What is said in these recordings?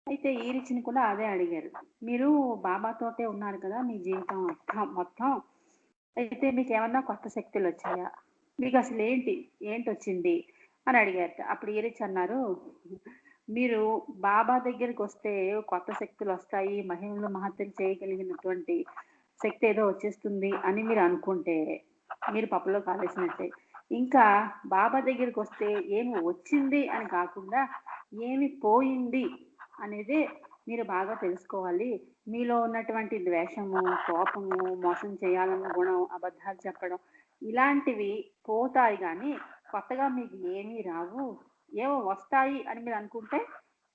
అయితే ఈ రిచిని కూడా అదే అడిగారు. మీరు బాబాతోటే ఉన్నారు కదా మీ జీవితం మొత్తం. అయితే మీకేమన్నా కొత్త శక్తులొచ్చాయా? మీకసలేంటి? ఏంటొచ్చింది? అని అడిగారట. అప్పుడు ఈ రిచ్ అన్నారు, మీరు బాబా దగ్గరికొస్తే కొత్త శక్తులొస్తాయి, మహిమలు మహత్తులు చేయగలిగినటువంటి శక్తి ఏదో వచ్చేస్తుంది అని మీరు అనుకుంటే, మీరు పప్పులో కాలేసినట్టే. ఇంకా బాబా దగ్గరికొస్తే ఏమి వచ్చింది అని కాకుండా, ఏమి పోయింది అనేదే మీరు బాగా తెలుసుకోవాలి. మీలో ఉన్నటువంటి ద్వేషము, కోపము, మోసం చేయాలన్న గుణం, అబద్ధాలు చెప్పడం ఇలాంటివి పోతాయి గానీ, కొత్తగా మీకు ఏమీ రావు. ఏవో వస్తాయి అని మీరు అనుకుంటే,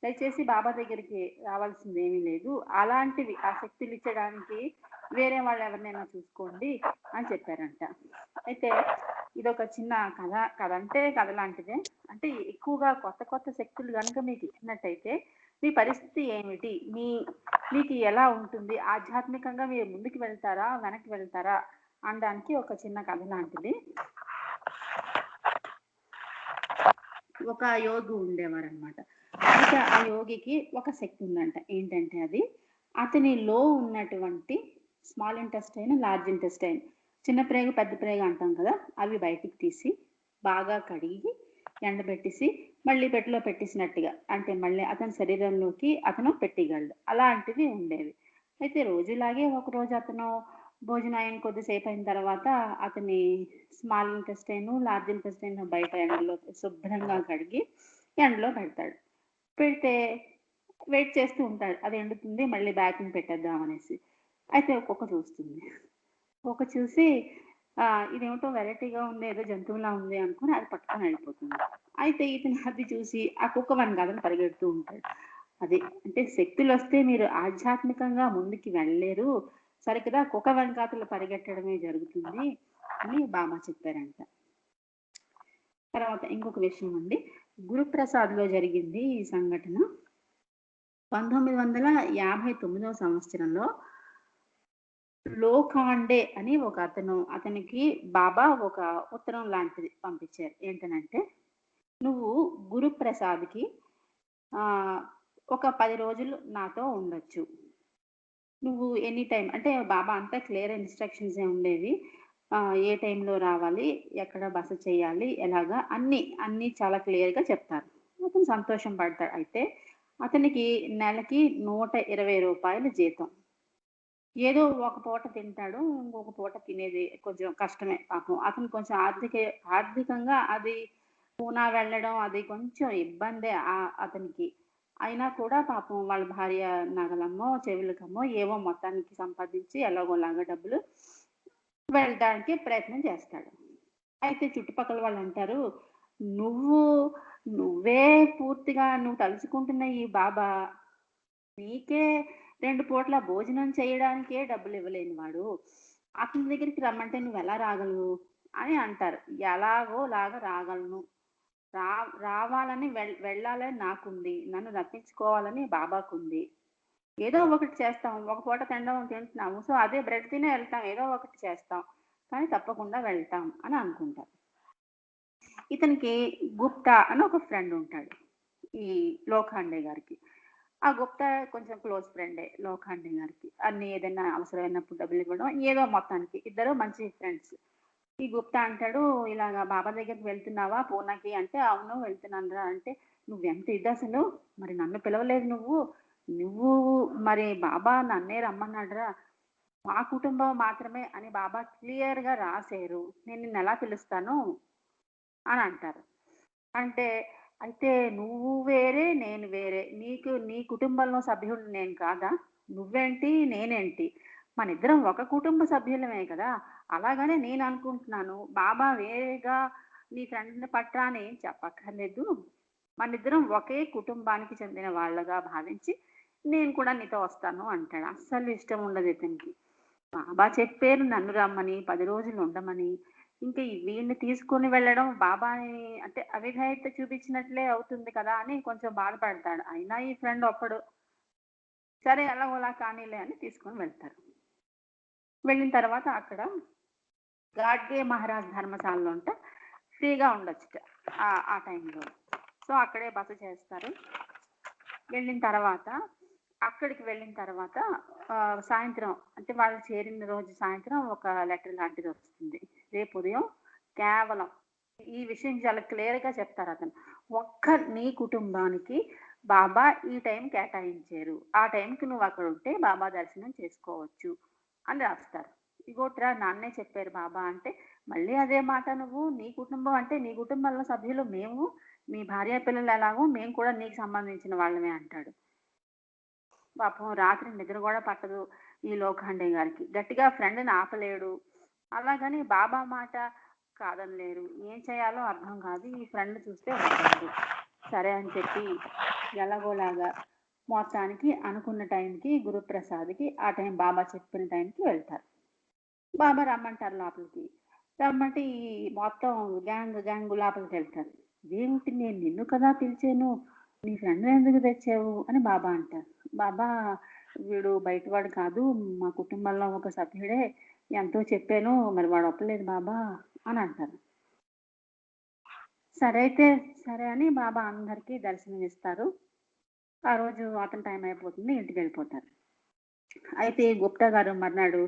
దయచేసి బాబా దగ్గరికి రావాల్సిందేమీ లేదు. అలాంటివి ఆ శక్తులిచ్చడానికి వేరే వాళ్ళెవరినైనా చూసుకోండి అని చెప్పారంట. అయితే ఇదొక చిన్న కథ. కథ అంటే కథ లాంటిదే. అంటే ఎక్కువగా కొత్త కొత్త శక్తులు గనుక మీకు ఇచ్చినట్టయితే మీ పరిస్థితి ఏమిటి? మీకు ఎలా ఉంటుంది? ఆధ్యాత్మికంగా మీరు ముందుకు వెళ్తారా? వెనక్కి వెళ్తారా? అనడానికి ఒక చిన్న కథ లాంటిది. ఒక యోగి ఉండేవారనమాట. అయితే ఆ యోగికి ఒక శక్తి ఉందంట. ఏంటంటే అది అతనిలో ఉన్నటువంటి స్మాల్ ఇంటెస్టైన్, లార్జ్ ఇంటెస్టైన్, చిన్న ప్రేగు, పెద్ద ప్రేగు అంటాం కదా! అవి బయటికి తీసి బాగా కడిగి ఎండబెట్టేసి మళ్ళీ పెట్టెలో పెట్టేసినట్టుగా అంటే మళ్ళీ అతని శరీరంలోకి అతను పెట్టేయగలడు. అలాంటివి ఉండేవి. అయితే రోజులాగే ఒకరోజు అతను భోజనం అయిన కొద్దిసేపు అయిన తర్వాత అతని స్మాల్ ఇంటెస్టైన్, లార్జ్ ఇంటెస్టైన్ బయట ఎండలో శుభ్రంగా కడిగి ఎండలో పెడతాడు. పెడితే వెయిట్ చేస్తూ ఉంటాడు. అది ఎండుతుంది మళ్ళీ బ్యాక్‌ని పెట్టేద్దాం అనేసి. అయితే ఒక కుక్క చూస్తుంది. కుక్క చూసి ఇదేమిటో వెరైటీగా ఉంది. ఏదో జంతువులా ఉంది అనుకుని అది పట్టుకొని వెళ్ళిపోతుంది. అయితే ఇతను అది చూసి ఆ కుక్క వెనకాతల పరిగెడుతూ ఉంటాడు. అది అంటే శక్తులొస్తే మీరు ఆధ్యాత్మికంగా ముందుకు వెళ్ళలేరు. సరికదా కుక్క వెనకాతల పరిగెట్టడమే జరుగుతుంది అని బాబా చెప్పారంట. తర్వాత ఇంకొక విషయం అండి. గురుప్రసాద్‌లో జరిగింది ఈ సంఘటన. 1959వ సంవత్సరంలో లోఖాండే అని ఒక అతనికి బాబా ఒక ఉత్తరం లాంటిది పంపించారు. ఏంటనంటే, నువ్వు గురుప్రసాద్‌కి ఒక 10 రోజులు నాతో ఉండొచ్చు. నువ్వు ఎనీ టైమ్ అంటే బాబా అంతా క్లియర్ ఇన్‌స్ట్రక్షన్సే ఉండేవి. ఏ టైంలో రావాలి, ఎక్కడ బస చేయాలి, ఎలాగా అన్నీ చాలా క్లియర్‌గా చెప్తారు. అతను సంతోషం పడతాడు. అయితే అతనికి నెలకి రూ. 120 జీతం. ఏదో ఒక పూట తింటాడు. ఇంకొక పూట తినేది కొంచెం కష్టమే పాపం. అతను కొంచెం ఆర్థికంగా అది పూనా వెళ్ళడం అది కొంచెం ఇబ్బందే అతనికి. అయినా కూడా పాపం వాళ్ళ భార్య నగలమ్మో, చెవులకమ్మో ఏవో మొత్తానికి సంపాదించి ఎలాగోలాగా డబ్బులు వెళ్ళడానికి ప్రయత్నం చేస్తాడు. అయితే చుట్టుపక్కల వాళ్ళంటారు, "నువ్వు నువ్వే పూర్తిగా నువ్వు తలుచుకుంటున్న ఈ బాబా నీకే 2 పూట్ల భోజనం చేయడానికే డబ్బులివ్వలేని వాడు. అతని దగ్గరికి రమ్మంటే నువ్వెలా రాగలవు?" అని అంటారు. ఎలాగోలాగా రాగలను. రా రావాలని వెళ్ళాలని నాకుంది. నన్ను రప్పించుకోవాలని బాబాకుంది. ఏదో ఒకటి చేస్తాం. ఒక పూట తింటున్నాము. సో, అదే బ్రెడ్ తినే వెళ్తాం. ఏదో ఒకటి చేస్తాం. కానీ తప్పకుండా వెళ్తాం అని అనుకుంటారు. ఇతనికి గుప్తా అని ఒక ఫ్రెండ్ ఉంటాడు. ఈ లోఖాండే గారికి. ఆ గుప్తా కొంచెం క్లోజ్ ఫ్రెండే లోఖాండే గారికి. ఏదైనా అవసరమైనప్పుడు డబ్బులివ్వడం ఏదో మొత్తానికి. ఇద్దరు మంచి ఫ్రెండ్స్. ఈ గుప్తా అంటాడు, "ఇలాగ బాబా దగ్గరికి వెళ్తున్నావా పూనాకి?" అంటే, "అవును వెళ్తున్నానురా." అంటే, "నువ్వెంత ఇదసలు? మరి నన్ను పిలవలేదు నువ్వు. నువ్వు మరి బాబా నన్నే రమ్మన్నాడురా. మా కుటుంబం మాత్రమే అని బాబా క్లియర్‌గా రాశారు. నేను నిన్నెలా పిలుస్తాను?" అని అంటారు. అంటే, "అయితే నువ్వు వేరే, నేను వేరే. నీ కుటుంబంలో సభ్యుడిని నేను కాదా? నువ్వేంటి? నేనేంటి? మనిద్దరం ఒక కుటుంబ సభ్యులమే కదా! అలాగనే నేను అనుకుంటున్నాను. బాబా వేరేగా నీ ఫ్రెండ్‌ని పట్రా అని ఏం చెప్పక్కర్లేదు. మనిద్దరం ఒకే కుటుంబానికి చెందిన వాళ్ళగా భావించి నేను కూడా నీతో వస్తాను" అంటాడు. అస్సలు ఇష్టం ఉండదు ఇతనికి. బాబా చెప్పారు నన్ను రమ్మని, 10 రోజులు ఉండమని. ఇంక వీడిని తీసుకొని వెళ్ళడం బాబాని అంటే అవిధేయత చూపించినట్లే అవుతుంది కదా అని కొంచెం బాధపడతాడు. అయినా ఈ ఫ్రెండ్ ఒప్పడు. సరే ఎలాగోలా కానీలే అని తీసుకొని వెళ్తారు. వెళ్ళిన తర్వాత అక్కడ గాడ్గే మహారాజ్ ధర్మశాలలో ఉంటే ఫ్రీగా ఉండొచ్చుట ఆ టైంలో. సో, అక్కడే బస చేస్తారు. వెళ్ళిన తర్వాత అక్కడికి వెళ్ళిన తర్వాత సాయంత్రం అంటే వాళ్ళు చేరిన రోజు సాయంత్రం ఒక లెటర్ లాంటిది వస్తుంది. రేపు ఉదయం కేవలం ఈ విషయం చాలా క్లియర్‌గా చెప్తారు అతను. ఒక్క నీ కుటుంబానికి బాబా ఈ టైం కేటాయించారు. ఆ టైంకి నువ్వు అక్కడ ఉంటే బాబా దర్శనం చేసుకోవచ్చు అని రాస్తారు. ఇగోట్రా నాన్నే చెప్పారు బాబా అంటే, మళ్ళీ అదే మాట నువ్వు నీ కుటుంబం అంటే నీ కుటుంబంలో సభ్యులు మేము, మీ భార్య పిల్లలు ఎలాగో మేము కూడా నీకు సంబంధించిన వాళ్ళమే అంటాడు. పాపం రాత్రి నిద్ర కూడా పట్టదు ఈ లోఖండే గారికి. గట్టిగా ఫ్రెండ్‌ని ఆపలేడు. అలాగని బాబా మాట కాదనలేరు. ఏం చేయాలో అర్థం కాదు. ఈ ఫ్రెండ్ చూస్తే వదలడు. సరే అని చెప్పి ఎలాగోలాగా మొత్తానికి అనుకున్న టైంకి గురుప్రసాద్‌కి ఆ టైం బాబా చెప్పిన టైంకి వెళ్తారు. బాబా రమ్మంటారు లోపలికి. రమ్మంటే ఈ మొత్తం గ్యాంగ్ లోపలికి వెళ్తారు. ఇదేమిటి నేను నిన్ను కదా పిలిచాను. నీ ఫ్రెండ్ ఎందుకు తెచ్చావు అని బాబా అంటారు. బాబా వీడు బయటవాడు కాదు. మా కుటుంబంలో ఒక సభ్యుడే. ఎంతో చెప్పాను. మరి వాడు ఒప్పలేదు బాబా అని అంటారు. సరే అయితే సరే అని బాబా అందరికీ దర్శనం ఇస్తారు. ఆ రోజు అతని టైం అయిపోతుంది. ఇంటికి వెళ్ళిపోతారు. అయితే గుప్తా గారు మర్నాడు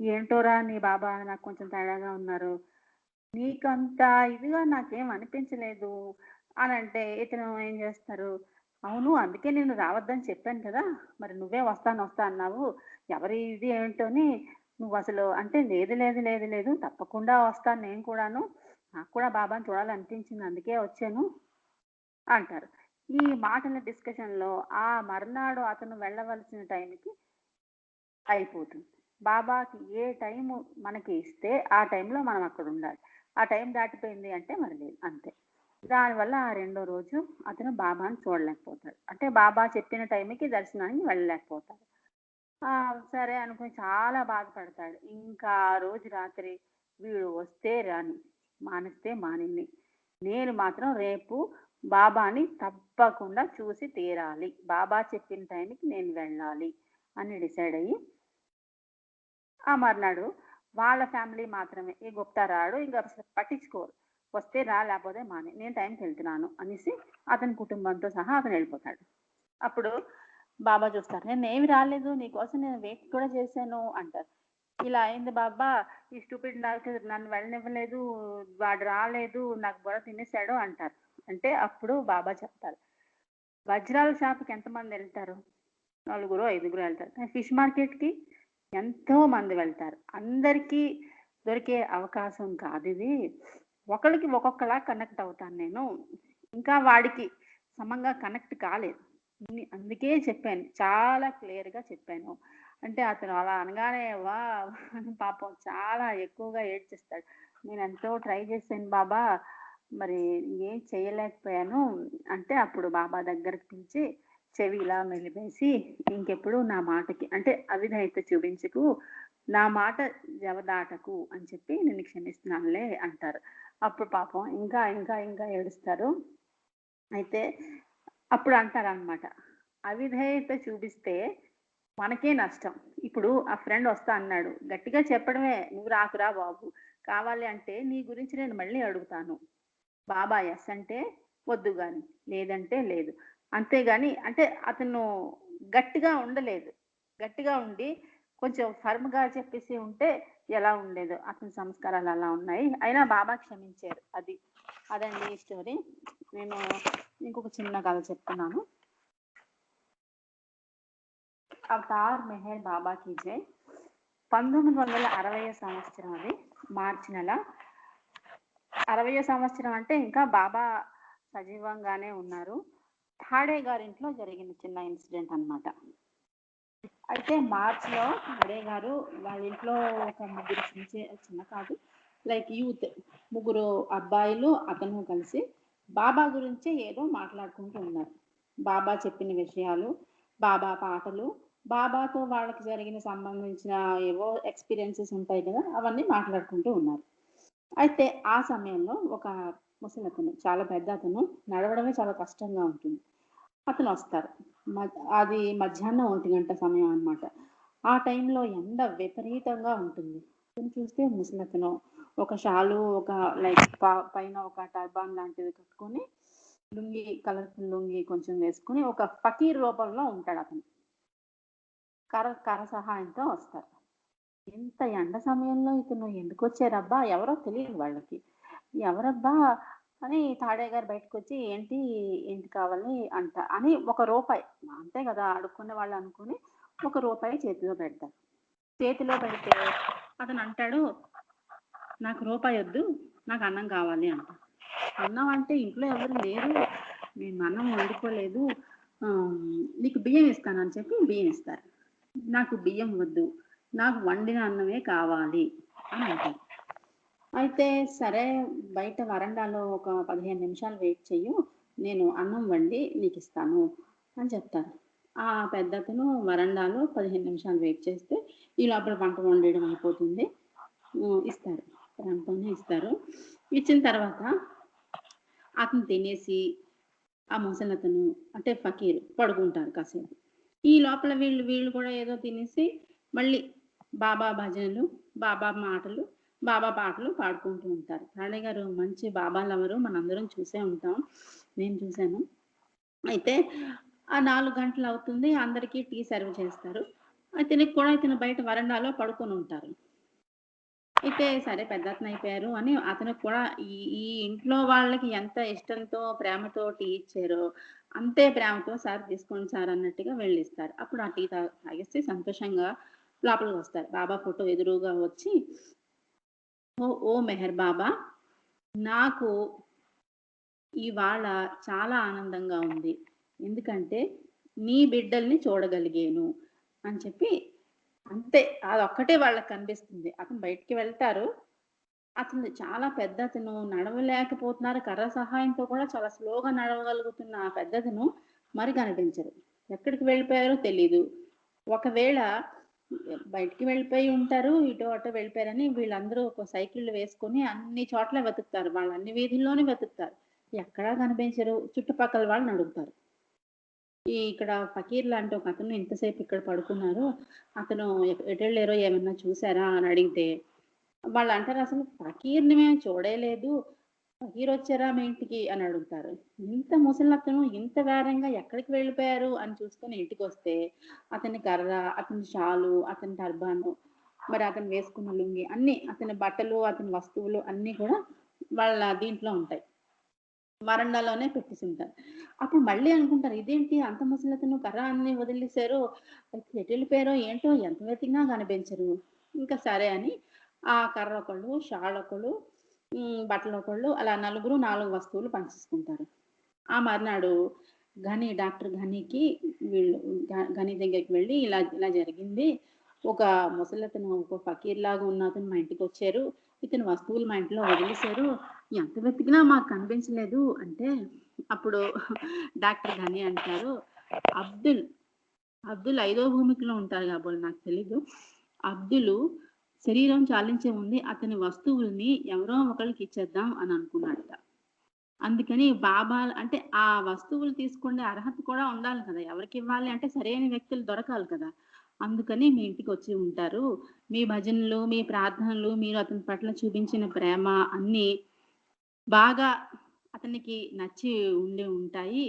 ఏంటోరా నీ బాబా నాకు కొంచెం తేడాగా ఉన్నారు. నీకంత ఇదిగా నాకేం అనిపించలేదు అని అంటే ఇతను ఏం చేస్తారు, అవును అందుకే నేను రావద్దని చెప్పాను కదా, మరి నువ్వే వస్తా అన్నావు, ఎవరి ఇది ఏంటోని నువ్వు అసలు అంటే లేదు లేదు లేదు లేదు తప్పకుండా వస్తాను నేను కూడాను, నాకు కూడా బాబాని చూడాలనిపించింది అందుకే వచ్చాను అంటారు. ఈ మాటల డిస్కషన్‌లో ఆ మర్నాడు అతను వెళ్ళవలసిన టైంకి అయిపోతుంది. బాబాకి ఏ టైము మనకి ఇస్తే ఆ టైంలో మనం అక్కడుండాలి. ఆ టైం దాటిపోయింది అంటే మరి లేదు అంతే. దానివల్ల ఆ రెండో రోజు అతను బాబాని చూడలేకపోతాడు. అంటే బాబా చెప్పిన టైంకి దర్శనానికి వెళ్ళలేకపోతాడు. సరే అనుకుని చాలా బాధపడతాడు. ఇంకా ఆ రోజు రాత్రి వీడు వస్తే రాని, మానేస్తే మానిని. నేను మాత్రం రేపు బాబాని తప్పకుండా చూసి తీరాలి. బాబా చెప్పిన టైంకి నేను వెళ్ళాలి అని డిసైడ్ అయ్యి ఆ మర్నాడు వాళ్ళ ఫ్యామిలీ మాత్రమే. ఈ గుప్తా రాడు. ఇంక అసలు పట్టించుకోరు. వస్తే రా లేకపోతే మానే. నేను టైంకి వెళ్తున్నాను అనేసి అతని కుటుంబంతో సహా అతను వెళ్ళిపోతాడు. అప్పుడు బాబా చూస్తారు. నేనేమి రాలేదు. నీకోసం నేను వెయిట్ కూడా చేశాను అంటారు. ఇలా అయింది బాబా. ఈ స్టూపిడ్ నాకు నన్ను వెళ్ళనివ్వలేదు. వాడు రాలేదు. నాకు బుర్ర తినేసాడు అంటారు. అంటే అప్పుడు బాబా చెప్తారు. వజ్రాల షాప్‌కి ఎంతమంది వెళ్తారు? నలుగురో, ఐదుగురో వెళ్తారు. కానీ ఫిష్ మార్కెట్‌కి ఎంతో మంది వెళ్తారు. అందరికీ దొరికే అవకాశం కాదిది. ఒకళ్ళకి ఒక్కొక్కలా కనెక్ట్ అవుతాను నేను. ఇంకా వాడికి సమంగా కనెక్ట్ కాలేదు. అందుకే చెప్పాను. చాలా క్లియర్‌గా చెప్పాను. అంటే అతను అలా అనగానే వావ్! అని పాపం చాలా ఎక్కువగా ఏడ్చేస్తాడు. నేనెంతో ట్రై చేశాను బాబా! మరి ఏం చేయలేకపోయాను. అంటే అప్పుడు బాబా దగ్గరికి పిలిచి చెవి ఇలా మెలిపేసి, ఇంకెప్పుడు నా మాటకి అంటే అవిధేయత చూపించకు, నా మాట జవదాటకు అని చెప్పి నిన్ను క్షమిస్తున్నానులే అంటారు. అప్పుడు పాపం ఇంకా ఏడుస్తారు. అయితే అప్పుడు అంటారనమాట. అవిధేయత చూపిస్తే మనకే నష్టం. ఇప్పుడు ఆ ఫ్రెండ్ వస్తా అన్నాడు. గట్టిగా చెప్పడమే, "నువ్వు రాకురా బాబు. కావాలి అంటే నీ గురించి నేను మళ్ళీ అడుగుతాను." బాబా యెస్ అంటే వద్దు గాని, లేదంటే లేదు. అంతేగాని అంటే అతను గట్టిగా ఉండలేదు. గట్టిగా ఉండి కొంచెం ఫర్మ్‌గా చెప్పేసి ఉంటే ఎలా ఉండేదో. అతని సంస్కారాలు అలా ఉన్నాయి. అయినా బాబా క్షమించారు. అదండి స్టోరీ. నేను ఇంకొక చిన్న కథ చెప్తున్నాను. 'అవతార్ మెహర్ బాబా కీ జై' 1960 సంవత్సరం అది మార్చి నెల. 60 సంవత్సరం అంటే ఇంకా బాబా సజీవంగానే ఉన్నారు. ఠాడే గారింట్లో జరిగిన చిన్న ఇన్సిడెంట్ అన్నమాట. అయితే మార్చ్‌లో ఠాడే గారు వాళ్ళ ఇంట్లో ఒక ముగ్గురు చిన్న కాదు లైక్ యూత్ ముగ్గురు అబ్బాయిలు అతను కలిసి బాబా గురించే ఏదో మాట్లాడుకుంటూ ఉన్నారు. బాబా చెప్పిన విషయాలు, బాబా పాటలు, బాబాతో వాళ్ళకి జరిగిన సంబంధించిన ఏవో ఎక్స్‌పీరియన్సెస్ ఉంటాయి కదా! అవన్నీ మాట్లాడుకుంటూ ఉన్నారు. అయితే ఆ సమయంలో ఒక ముసలతను చాలా పెద్దతను నడవడమే చాలా కష్టంగా ఉంటుంది. అతనొస్తారు. అది మధ్యాహ్నం 1 గంట సమయం అన్నమాట. ఆ టైంలో ఎండ విపరీతంగా ఉంటుంది. అతను చూస్తే ముసలతను ఒక షాలు, ఒక లైక్ పైన ఒక టర్బాన్ లాంటిది కట్టుకొని లుంగీ, కలర్‌ఫుల్ లుంగీ కొంచెం వేసుకొని ఒక ఫకీర్ రూపంలో ఉంటాడు అతను. కర్ర సహాయంతో వస్తారు. ఇంత ఎండ సమయంలో ఇతను ఎందుకొచ్చారబ్బా! ఎవరో తెలీదు వాళ్ళకి. ఎవరబ్బా! అని తాడయ్య గారు బయటకొచ్చి ఏంటి కావాలి అని రూపాయి అంతే గదా! అడుక్కునే వాళ్ళు అనుకుని రూపాయి చేతిలో పెడతారు. చేతిలో పెడితే అతను అంటాడు, "నాకు రూపాయొద్దు. నాకు అన్నం కావాలి" అంటాడు. అన్నం అంటే ఇంట్లో ఎవరు లేరు. నేను అన్నం వండుకోలేదు. నీకు బియ్యం ఇస్తానని చెప్పి బియ్యం ఇస్తారు. నాకు బియ్యం వద్దు. నాకు వండిన అన్నమే కావాలి అని అంటారు. అయితే సరే బయట వరండాలో ఒక 15 నిమిషాలు వెయిట్ చెయ్యు. నేను అన్నం వండి నీకిస్తాను అని చెప్తారు. ఆ పెద్దతను వరండాలో 15 నిమిషాలు వెయిట్ చేస్తే ఈ లోపల వంట వండేయడం అయిపోతుంది. ఇస్తారు. ప్రేమతోనే ఇస్తారు. ఇచ్చిన తర్వాత అతను తినేసి ఆ ముసలతను అంటే ఫకీరు పడుకుంటారు కాసేపు. ఈ లోపల వీళ్ళు కూడా ఏదో తినేసి మళ్ళీ బాబా భజనలు, బాబా మాటలు, బాబా పాటలు పాడుకుంటూ ఉంటారు. తాడయ్య గారు మంచి బాబా లవరు మనందరం చూసే ఉంటాం. నేను చూసాను. అయితే ఆ 4 గంటలు అవుతుంది. అందరికీ టీ సర్వ్ చేస్తారు. ఇతను బయట వరండాలో పడుకొనుంటారు. అయితే సరే పెద్దతను అయిపోయారు అని అతనికి కూడా ఈ ఇంట్లో వాళ్ళకి ఎంత ఇష్టంతో, ప్రేమతో టీ ఇచ్చారో, అంతే ప్రేమతో సార్ తీసుకోండి సార్ అన్నట్టుగా వెళ్ళిస్తారు. అప్పుడు ఆ టీ తాగేసి సంతోషంగా లోపలికొస్తారు. బాబా ఫోటో ఎదురుగా వచ్చి, ఓ మెహర్ బాబా! నాకు ఇవాళ చాలా ఆనందంగా ఉంది. ఎందుకంటే నీ బిడ్డల్ని చూడగలిగాను అని చెప్పి అంతే. అదొక్కటే వాళ్ళకి కనిపిస్తుంది. అతను బయటికి వెళ్తారు. అతను చాలా పెద్దతను. నడవలేకపోతున్నారు. కర్ర సహాయంతో కూడా చాలా స్లోగా నడవగలుగుతున్న ఆ పెద్దతను మరి కనిపించరు. ఎక్కడికి వెళ్ళిపోయారో తెలీదు. ఒకవేళ బయటికి వెళ్ళిపోయి ఉంటారు. ఇటో అటో వెళ్ళిపోయారని వీళ్ళందరూ ఒక సైకిళ్ళు వేసుకొని అన్ని చోట్ల వెతుకుతారు. వాళ్ళు అన్ని వీధుల్లోనే వెతుకుతారు. ఎక్కడా కనిపించరు. చుట్టుపక్కల వాళ్ళని అడుగుతారు. ఇక్కడ ఫకీర్ లాంటి ఒక అతను ఇంతసేపు ఇక్కడ పడుకున్నారు. అతను ఎటెళ్ళారో ఏమన్నా చూసారా అని అడిగితే వాళ్ళంటారు, అసలు ఫకీర్‌ని మేము చూడలేదు. ఫకీర్ వచ్చారా మీ ఇంటికి అని అడుగుతారు. ఇంత ముసలతను ఇంత వేగంగా ఎక్కడికి వెళ్ళిపోయారు అని చూసుకొని ఇంటికొస్తే అతని కర్ర, అతని షాలు, అతని టర్బాను, మరి అతను వేసుకున్న లుంగీ అన్నీ అతని బట్టలు, అతని వస్తువులు అన్నీ కూడా వాళ్ళ దీంట్లో ఉంటాయి. వరండాలోనే పెట్టేసుంటారు. అప్పుడు మళ్ళీ అనుకుంటారు, ఇదేంటి అంత ముసలతను కర్ర అన్నీ వదిలేసారు. ఎటెళ్ళిపోయారో ఏంటో ఎంత వెతికినా కనిపించరు. ఇంకా సరే అని ఆ కర్ర ఒకళ్ళు, షాల్ ఒకళ్ళు, బట్టలు ఒకళ్ళు అలా నలుగురు 4 వస్తువులు పంచేసుకుంటారు. ఆ మర్నాడు డాక్టర్ ఘనీకి వీళ్ళు ఘనీ దగ్గరికి వెళ్ళి ఇలా ఇలా జరిగింది. ఒక ముసలతను ఒక ఫకీర్‌లాగా ఉన్న అతను మా ఇంటికొచ్చారు. ఇతని వస్తువులు మా ఇంట్లో వదిలేసారు. ఎంత వెతికినా మాకు కనిపించలేదు అంటే అప్పుడు డాక్టర్ ఘనీ అంటారు, అబ్దుల్, అబ్దుల్ 5వ భూమికలో ఉంటారు కాబోలు నాకు తెలీదు. అబ్దులు శరీరం చాలించే ముందే అతని వస్తువుల్ని ఎవరో ఒకళ్ళకి ఇచ్చేద్దాం అని అనుకున్నాడట. అందుకని బాబా అంటే ఆ వస్తువులు తీసుకునే అర్హత కూడా ఉండాలి కదా! ఎవరికివ్వాలి అంటే సరైన వ్యక్తులు దొరకాలి కదా! అందుకని మీ ఇంటికొచ్చి ఉంటారు. మీ భజనలు, మీ ప్రార్థనలు, మీరు అతని పట్ల చూపించిన ప్రేమ అన్నీ బాగా అతనికి నచ్చి ఉండి ఉంటాయి.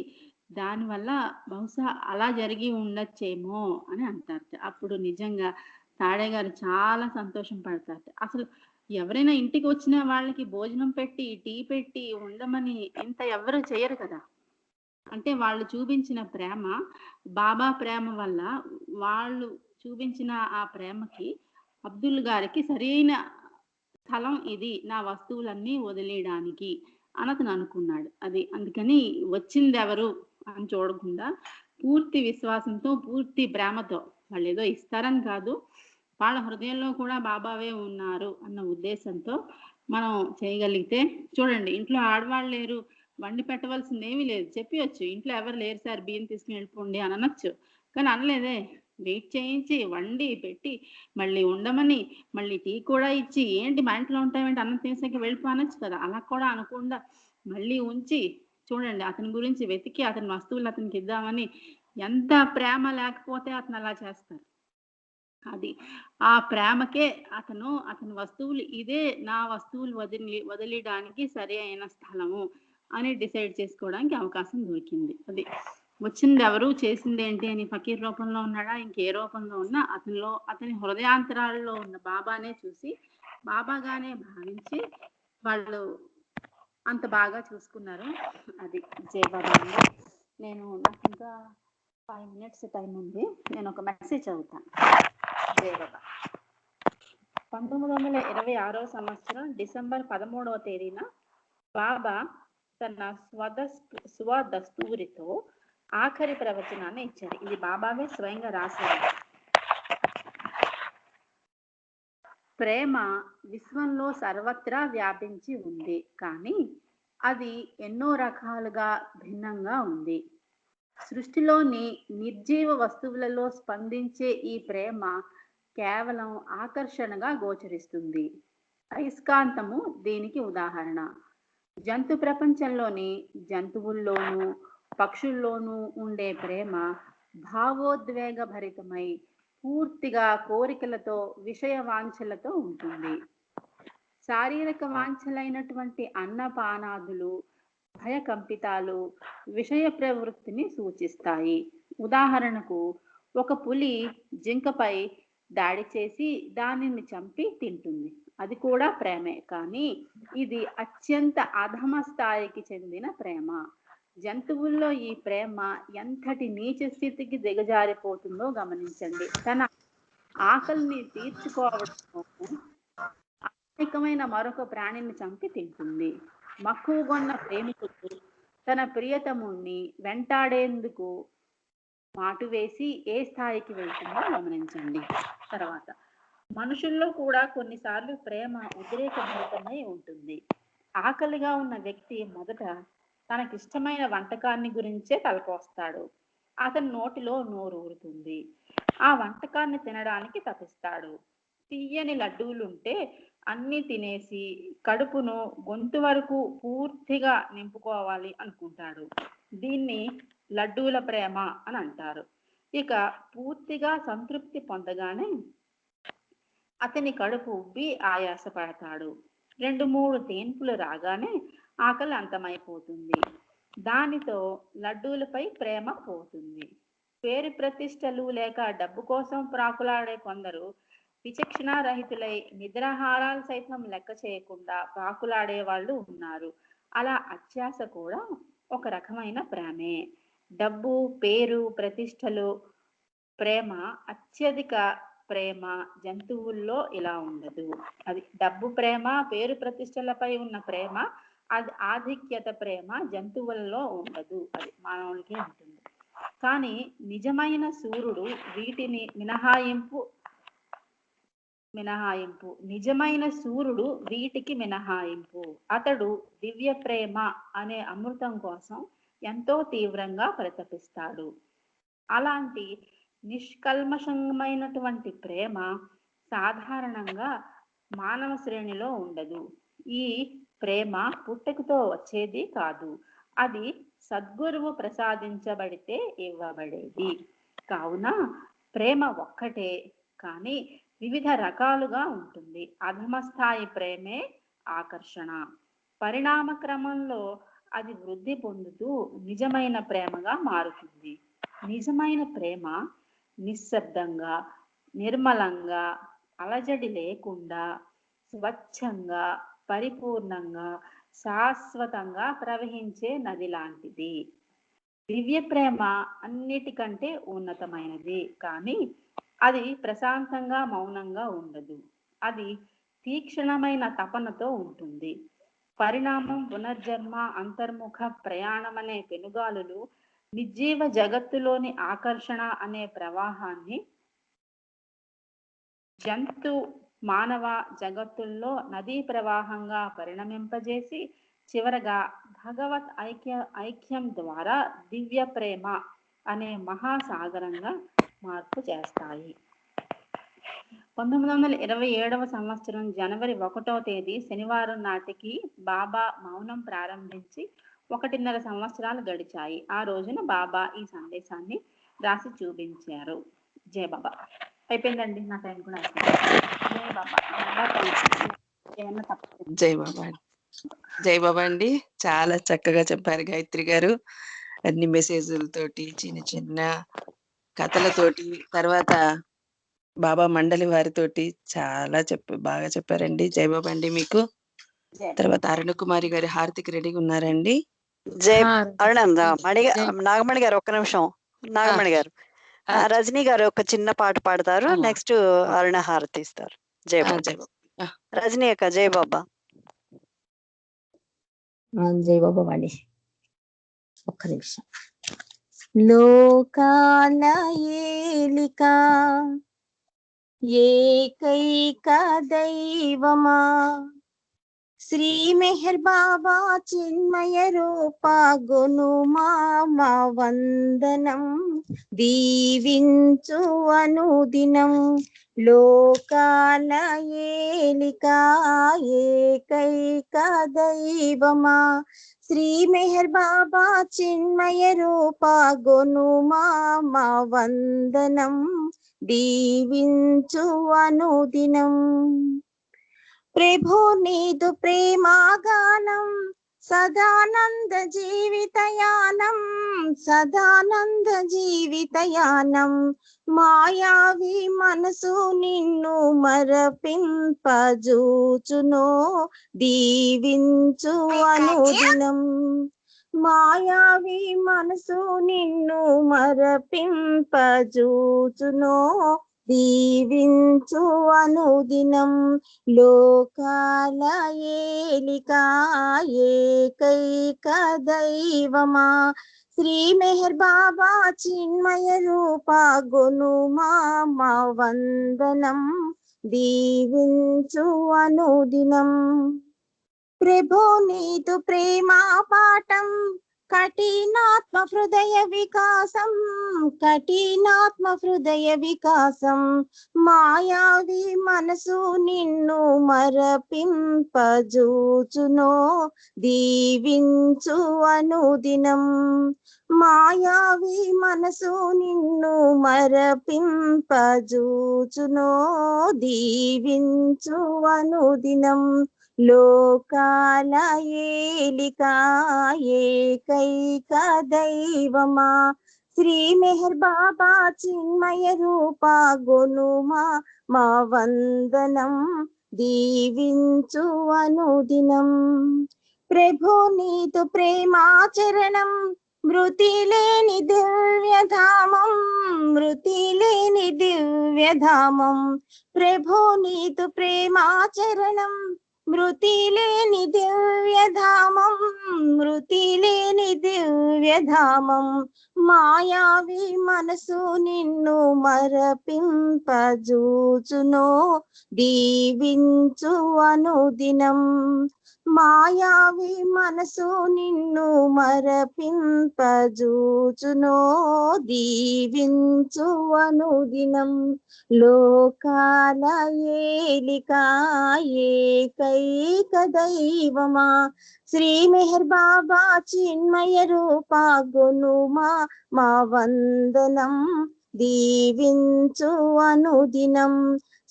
దానివల్ల బహుశా అలా జరిగి ఉండొచ్చేమో అని అంటారట. అప్పుడు నిజంగా తాడయ్య గారు చాలా సంతోషం పడతారట. అసలు ఎవరైనా ఇంటికి వచ్చిన వాళ్ళకి భోజనం పెట్టి, టీ పెట్టి ఉండమని ఇంత ఎవ్వరు చెయ్యరు కదా! అంటే వాళ్ళు చూపించిన ప్రేమ, బాబా ప్రేమ వల్ల వాళ్ళు చూపించిన ఆ ప్రేమకి అబ్దుల్ గారికి సరైన స్థలం ఇది. నా వస్తువులన్నీ వదిలేయడానికి అని అతను అనుకున్నాడు. అందుకని వచ్చిందెవరు అని చూడకుండా పూర్తి విశ్వాసంతో, పూర్తి ప్రేమతో వాళ్ళేదో ఇస్తారని కాదు, వాళ్ళ హృదయంలో కూడా బాబావే ఉన్నారు అన్న ఉద్దేశంతో మనం చేయగలిగితే చూడండి ఇంట్లో ఆడవాళ్ళు లేరు, వండి పెట్టవలసిందేమీ లేదు. చెప్పియొచ్చు. ఇంట్లో ఎవరు లేరు సార్ బియ్యం తీసుకొని వెళ్ళిపోండి అని అనొచ్చు. కానీ అనలేదే. వెయిట్ చేయించి, వండి, పెట్టి, మళ్ళీ ఉండమని, మళ్ళీ టీ కూడా ఇచ్చి, ఏంటి మా ఇంట్లో ఉంటావేంటి అన్నం తినేసాక వెళ్ళిపో అనొచ్చు కదా! అలా కూడా అనకుండా మళ్ళీ ఉంచి, చూడండి అతని గురించి వెతికి, అతని వస్తువులు అతనికిద్దామని ఎంత ప్రేమ లేకపోతే అతను అలా చేస్తారు. అది. ఆ ప్రేమకే అతని వస్తువులు ఇదే నా వస్తువులు వదిలియడానికి సరి అయిన స్థలము అని డిసైడ్ చేసుకోవడానికి అవకాశం దొరికింది. అది వచ్చింది ఎవరు, చేసింది ఏంటి అని ఫకీర్ రూపంలో ఉన్నాడా, ఇంకే రూపంలో ఉన్నా అతని హృదయాంతరాల్లో ఉన్న బాబానే చూసి బాబాగానే భావించి వాళ్ళు అంత బాగా చూసుకున్నారు. అది జై బాబా అండి. నాకు ఇంకా 5 minutes టైం ఉంది. నేను ఒక మెసేజ్ చదువుతాను. జై బాబా. 1926వ సంవత్సరం డిసెంబర్ 13వ తేదీన బాబా తన స్వదస్తూరితో ఆఖరి ప్రవచనాన్ని ఇచ్చారు. ఇది బాబావే స్వయంగా రాశారు. ప్రేమ విశ్వంలో సర్వత్రా వ్యాపించి ఉంది, కానీ అది ఎన్నో రకాలుగా భిన్నంగా ఉంది. సృష్టిలోని నిర్జీవ వస్తువులలో స్పందించే ఈ ప్రేమ కేవలం ఆకర్షణగా గోచరిస్తుంది. అయస్కాంతము దీనికి ఉదాహరణ. జంతు ప్రపంచంలోని జంతువుల్లోనూ పక్షుల్లోనూ ఉండే ప్రేమ భావోద్వేగ భరితమై పూర్తిగా కోరికలతో, విషయ వాంఛలతో ఉంటుంది. శారీరక వాంఛలైనటువంటి అన్నపానాదులు, భయకంపితాలు విషయ ప్రవృత్తిని సూచిస్తాయి. ఉదాహరణకు, ఒక పులి జింకపై దాడి చేసి దానిని చంపి తింటుంది. అది కూడా ప్రేమే, కానీ ఇది అత్యంత అధమ స్థాయికి చెందిన ప్రేమ. జంతువుల్లో ఈ ప్రేమ ఎంతటి నీచ స్థితికి దిగజారిపోతుందో గమనించండి. తన ఆకలిని తీర్చుకోవడం అనేకమైన మరొక ప్రాణిని చంపి తింటుంది. మక్కువగొన్న ప్రేమికుడు తన ప్రియతముణ్ణి వెంటాడేందుకు మాటు వేసి ఏ స్థాయికి వెళ్తుందో గమనించండి. తర్వాత, మనుషుల్లో కూడా కొన్నిసార్లు ప్రేమ ఉద్రేకభరితమై ఉంటుంది. ఆకలిగా ఉన్న వ్యక్తి మొదట తనకిష్టమైన వంటకాన్ని గురించే తలపోస్తాడు. అతని నోటిలో నోరు ఊరుతుంది. ఆ వంటకాన్ని తినడానికి తపిస్తాడు. తీయని లడ్డూలుంటే అన్ని తినేసి కడుపును గొంతు వరకు పూర్తిగా నింపుకోవాలి అనుకుంటాడు. దీన్ని లడ్డూల ప్రేమ అని అంటారు. ఇక పూర్తిగా సంతృప్తి పొందగానే అతని కడుపు ఉబ్బి ఆయాసపడతాడు. 2-3 తేన్పులు రాగానే ఆకలి అంతమైపోతుంది. దానితో లడ్డూలపై ప్రేమ పోతుంది. పేరు ప్రతిష్టలు లేక డబ్బు కోసం ప్రాకులాడే కొందరు విచక్షణారహితులై నిద్రాహారాలు సైతం లెక్క చేయకుండా ప్రాకులాడే వాళ్ళు ఉన్నారు. అలా అత్యాశ కూడా ఒక రకమైన ప్రేమే. డబ్బు, పేరు, ప్రతిష్టలు ప్రేమ, అత్యధిక ప్రేమ జంతువుల్లో ఇలా ఉండదు. అది డబ్బు ప్రేమ, పేరు ప్రతిష్టలపై ఉన్న ప్రేమ, అది ఆధిక్యత ప్రేమ జంతువుల్లో ఉండదు. అది మానవులకే ఉంటుంది. కానీ నిజమైన సూర్యుడు వీటిని మినహాయింపు. నిజమైన సూర్యుడు వీటికి మినహాయింపు. అతడు దివ్య ప్రేమ అనే అమృతం కోసం ఎంతో తీవ్రంగా పరితపిస్తాడు. అలాంటి నిష్కల్మషమైనటువంటి ప్రేమ సాధారణంగా మానవ శ్రేణిలో ఉండదు. ఈ ప్రేమ పుట్టుకతో వచ్చేది కాదు. అది సద్గురువు ప్రసాదించబడితే ఇవ్వబడేది. కావున ప్రేమ ఒక్కటే, కానీ వివిధ రకాలుగా ఉంటుంది. అధమ స్థాయి ప్రేమే ఆకర్షణ. పరిణామ క్రమంలో అది వృద్ధి పొందుతూ నిజమైన ప్రేమగా మారుతుంది. నిజమైన ప్రేమ నిశ్శబ్దంగా, నిర్మలంగా, అలజడి లేకుండా, స్వచ్ఛంగా, పరిపూర్ణంగా, శాశ్వతంగా ప్రవహించే నది లాంటిది. దివ్య ప్రేమ అన్నిటికంటే ఉన్నతమైనది, కానీ అది ప్రశాంతంగా, మౌనంగా ఉండదు. అది తీక్షణమైన తపనతో ఉంటుంది. పరిణామం, పునర్జన్మ, అంతర్ముఖ ప్రయాణమనే పెనుగాలులు నిర్జీవ జగత్తులోని ఆకర్షణ అనే ప్రవాహాన్ని జంతు మానవ జగత్తుల్లో నదీ ప్రవాహంగా పరిణమింపజేసి చివరగా భగవత్ ఐక్యం ద్వారా దివ్య ప్రేమ అనే మహాసాగరంగా మార్పు చేస్తాయి. 1927వ సంవత్సరం జనవరి 1వ తేదీ శనివారం నాటికి బాబా మౌనం ప్రారంభించి 1.5 సంవత్సరాలు గడిచాయి. ఆ రోజున బాబా ఈ సందేశాన్ని రాసి చూపించారు. జై బాబా. అయిపోయిందండి, నా టైం కూడా అయిపోయింది. జై బాబా. ఏమన్నా తప్ప జై బాబా. జై బాబా అండి. చాలా చక్కగా చెప్పారు గాయత్రి గారు. అన్ని మెసేజ్లతోటి, చిన్న చిన్న కథలతోటి, తర్వాత బాబా మండలి వారితోటి చాలా బాగా చెప్పారండి. జై బాబా అండి మీకు. తర్వాత అరుణ కుమారి గారి హారతికి రెడీగా ఉన్నారండి. జై అరుణ నాగమణి గారు ఒక్క నిమిషం. నాగమణి గారు, రజనీ గారు ఒక చిన్న పాట పాడతారు, నెక్స్ట్ అరుణ హారతి ఇస్తారు. జై బాబా. రజనీ అక్క జై బాబా. జై బాబా వాణి. ఒక్క నిమిషం. లోకాల ఏలిక ఏకైక దైవమా శ్రీ మెహర్ బాబా చిన్మయ రూప గునుమా మా వందనం దీవించు అనుదినం. లోకాల ఏలిక ఏకైక దైవమా శ్రీ మెహర్ బాబా చిన్మయ రూప గునుమా మా వందనం దీవించు అనుదినం. ప్రభు నీదు ప్రేమాగానం సదానంద జీవితయానం సదానంద జీవితయానం. మాయావి మనసు నిన్ను మరపింపజూచునో దీవించు అనుదినం. మాయావి మనసు నిన్ను మరపింపజూచునో దీవించు అనుదినం. లోకాల ఏలిక ఏకైక దైవమా శ్రీ మెహర్ బాబా చిన్మయ రూప గునుమా మా వందనం దీవించు అనుదినం. ప్రభు నీదు ప్రేమా పాఠం కఠినాత్మ హృదయ వికాసం కఠినాత్మ హృదయ వికాసం. మాయావి మనసు నిన్ను మరపింపజూచునో దీవించు అనుదినం. మాయావి మనసు నిన్ను మరపింపజూచునో దీవించు అనుదినం. లోకాల ఏలిక ఏకైక దైవమా శ్రీ మెహర్ బాబా చిన్మయ రూప గునుమా మా వందనం దీవించు అనుదినం. ప్రభు నీదు ప్రేమాచరణం మృతి లేని దివ్యధామం మృతి లేని దివ్యధామం. ప్రభు నీదు ప్రేమాచరణం మృతి లేని దివ్యధామం మృతి లేని దివ్యధామం. మాయావి మనసు నిన్ను మరపింపజూచునో దీవించు అనుదినం. మాయావి మనసు నిన్ను మరపింపజూచునో దీవించు అనుదినం. లోకాల ఏలిక ఏకైక దైవమా శ్రీ మెహర్ బాబా చిన్మయ రూప గునుమా మా వందనం దీవించు అనుదినం.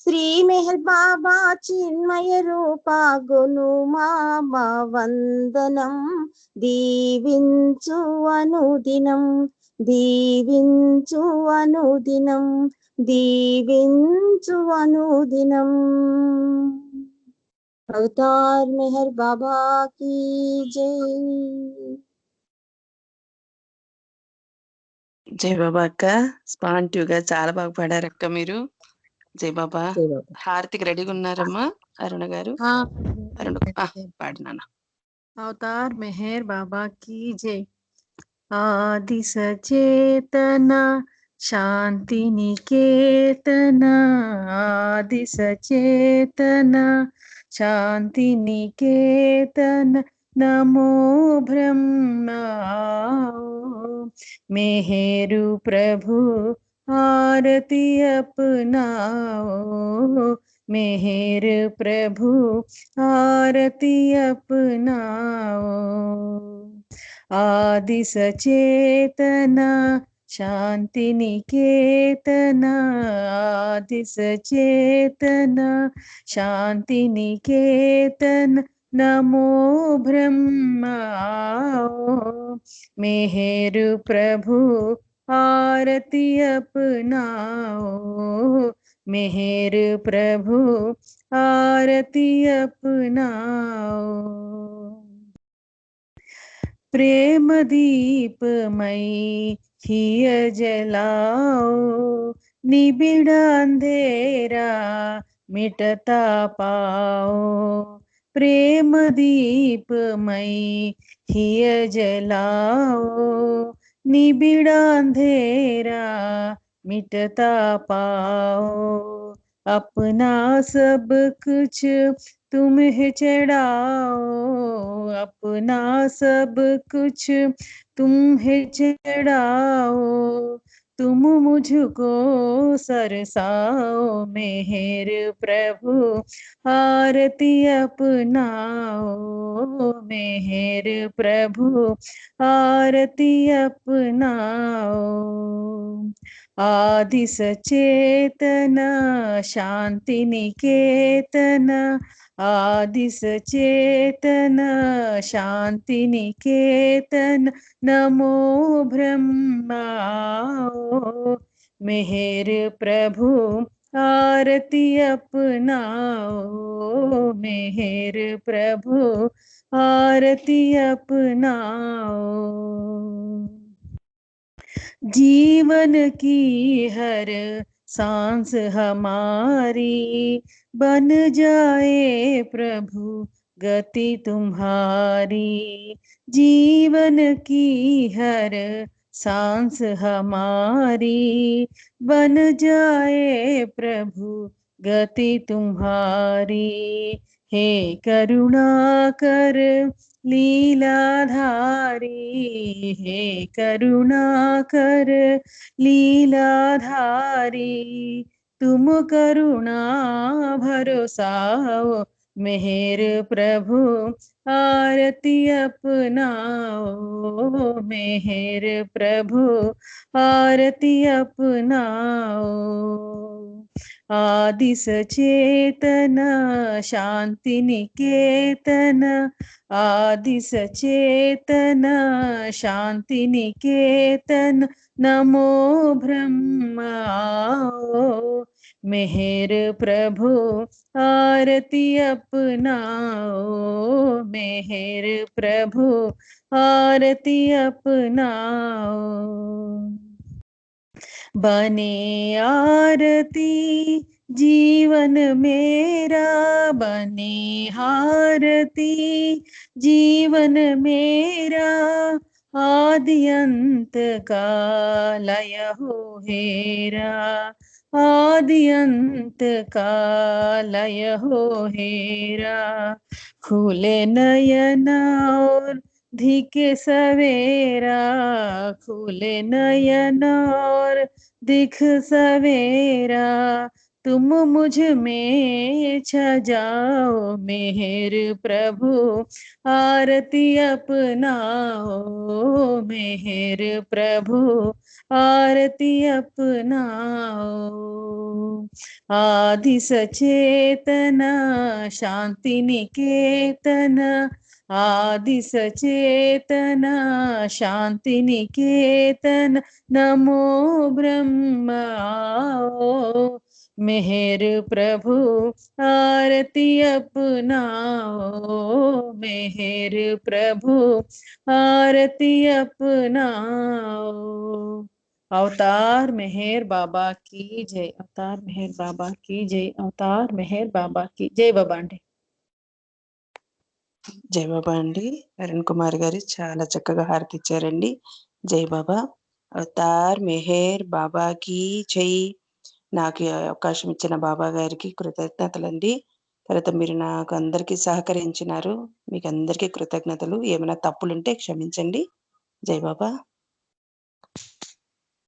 శ్రీ మెహర్ బాబా చిన్మయ రూప గునుమా మా వందనం దీవించు అనుదినం దీవించు అనుదినం దీవించు అనుదినం. అవతార్ మెహర్ బాబా కీ జై. జై బాబా అక్క. స్పాంటివ్గా చాలా బాగా పాడారు అక్క మీరు. జై బాబా. హారతికి రెడీగా ఉన్నారమ్మా అరుణ గారు? పాడినా. అవతార్ మెహర్ బాబా కీ జై. ఆది సచేతన శాంతి నికేతన ఆది సచేతన శాంతి నికేతన నమో బ్రహ్మ मेहेरु प्रभु आरती अपनाओ मेहेर प्रभु आरती अपनाओ आदि सचेतना शांति निकेतना आदि सचेतना शांति निकेतन नमो ब्रह्मा आओ। मेहर प्रभु आरती अपनाओ। मेहर प्रभु आरती अपनाओ। प्रेम दीप मई हिय जलाओ। निबिड़ अंधेरा मिटता पाओ। प्रेम दीप मई हिय जलाओ। निबिड़ अंधेरा मिटता पाओ। अपना सब कुछ तुम्हें चढ़ाओ। अपना सब कुछ तुम्हें चढ़ाओ। तुम मुझको सरसाओ। मेहर प्रभु आरती अपनाओ। मेहर प्रभु आरती अपनाओ। आदि सचेतन शांति निकेतन। आदि सचेतन शांति निकेतन। नमो ब्रह्माओ। मेहर प्रभु आरती अपनाओ। मेहर प्रभु आरती अपनाओ। जीवन की हर सांस हमारी बन जाए प्रभु गति तुम्हारी। जीवन की हर सांस हमारी बन जाए प्रभु गति तुम्हारी। हे करुणाकर लीलाधारी। हे करुणाकर लीलाधारी। तुम करुणा भरोसाओ। मेहर प्रभु आरती अपनाओ। मेहर प्रभु आरती अपनाओ। आदि सचेतन शांति निकेतन। आदि सचेतन शांति निकेतन। नमो ब्रह्माओ। मेहर प्रभु आरती अपनाओ। मेहर प्रभु आरती अपनाओ। बने आरती जीवन मेरा। बने आरती जीवन मेरा। आदि अंत का लय हो हेरा। आदि अंत का लय हो हेरा। खुले नयन और धिके सवेरा। खुले नयन और दिख सवेरा। तुम मुझ में छा जाओ। मेहर प्रभु आरती अपनाओ। मेहर प्रभु आरती अपनाओ। आदि सचेतन शांति निकेतन। आदि सचेतन शांति निकेतन। नमो ब्रह्माओ। मेहर प्रभु आरती अपनाओ। मेहर प्रभु आरती अपनाओ। अवतार मेहर बाबा की जय। अवतार मेहर बाबा की जय। अवतार मेहर बाबा की जय बाबा అండి. జై బాబా అండి. అరుణ్ కుమార్ గారు చాలా చక్కగా హారతి ఇచ్చారండి. జై బాబా. అవతార్ మెహర్ బాబాకి జై. నాకు ఈ అవకాశం ఇచ్చిన బాబా గారికి కృతజ్ఞతలండి. తర్వాత మీరు నాకు అందరికీ సహకరించినారు. మీకు అందరికీ కృతజ్ఞతలు. ఏమైనా తప్పులుంటే క్షమించండి. జై బాబా.